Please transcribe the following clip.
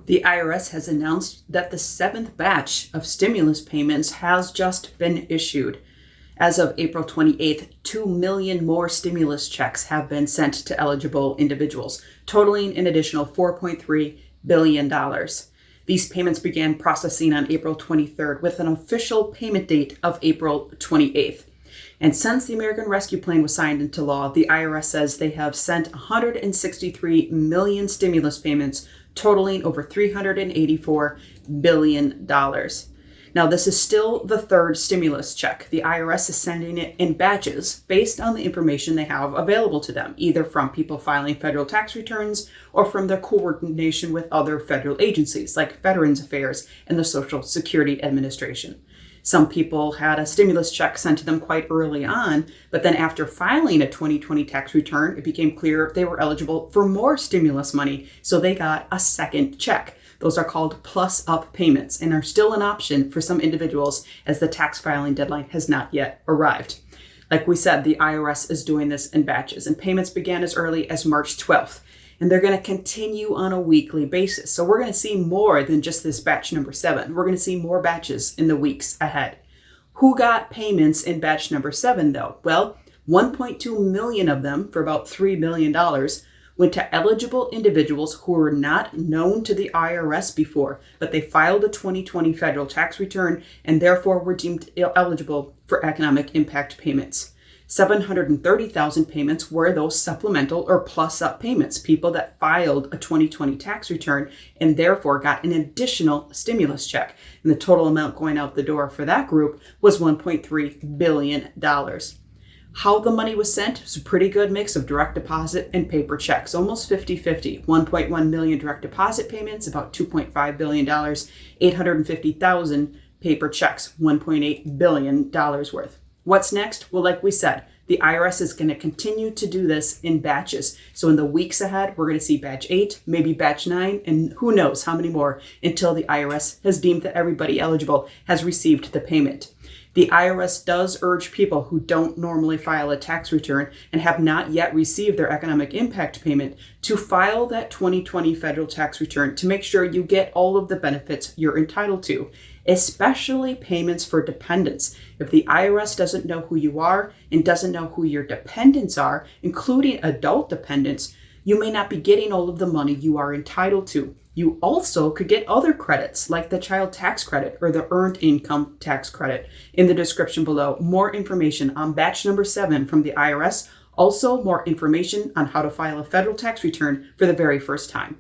The IRS has announced that the seventh batch of stimulus payments has just been issued. As of April 28th, 2 million more stimulus checks have been sent to eligible individuals, totaling an additional $4.3 billion. These payments began processing on April 23rd with an official payment date of April 28th. And since the American Rescue Plan was signed into law, the IRS says they have sent 163 million stimulus payments, totaling over $384 billion. Now, this is still the third stimulus check. The IRS is sending it in batches based on the information they have available to them, either from people filing federal tax returns or from their coordination with other federal agencies like Veterans Affairs and the Social Security Administration. Some people had a stimulus check sent to them quite early on, but then after filing a 2020 tax return, it became clear they were eligible for more stimulus money, so they got a second check. Those are called plus-up payments and are still an option for some individuals as the tax filing deadline has not yet arrived. Like we said, the IRS is doing this in batches, and payments began as early as March 12th. And they're going to continue on a weekly basis. So we're going to see more than just this batch number 7. We're going to see more batches in the weeks ahead. Who got payments in batch number 7, though? Well, 1.2 million of them, for about $3 billion, went to eligible individuals who were not known to the IRS before, but they filed a 2020 federal tax return and therefore were deemed eligible for economic impact payments. 730,000 payments were those supplemental or plus-up payments, people that filed a 2020 tax return and therefore got an additional stimulus check. And the total amount going out the door for that group was $1.3 billion. How the money was sent was a pretty good mix of direct deposit and paper checks, almost 50-50. 1.1 million direct deposit payments, about $2.5 billion, 850,000 paper checks, $1.8 billion worth. What's next? Well, like we said, the IRS is going to continue to do this in batches. So in the weeks ahead, we're going to see batch 8, maybe batch 9, and who knows how many more until the IRS has deemed that everybody eligible has received the payment. The IRS does urge people who don't normally file a tax return and have not yet received their economic impact payment to file that 2020 federal tax return to make sure you get all of the benefits you're entitled to, especially payments for dependents. If the IRS doesn't know who you are and doesn't know who your dependents are, including adult dependents, you may not be getting all of the money you are entitled to. You also could get other credits like the child tax credit or the earned income tax credit. In the description below, more information on batch number 7 from the IRS. Also, more information on how to file a federal tax return for the very first time.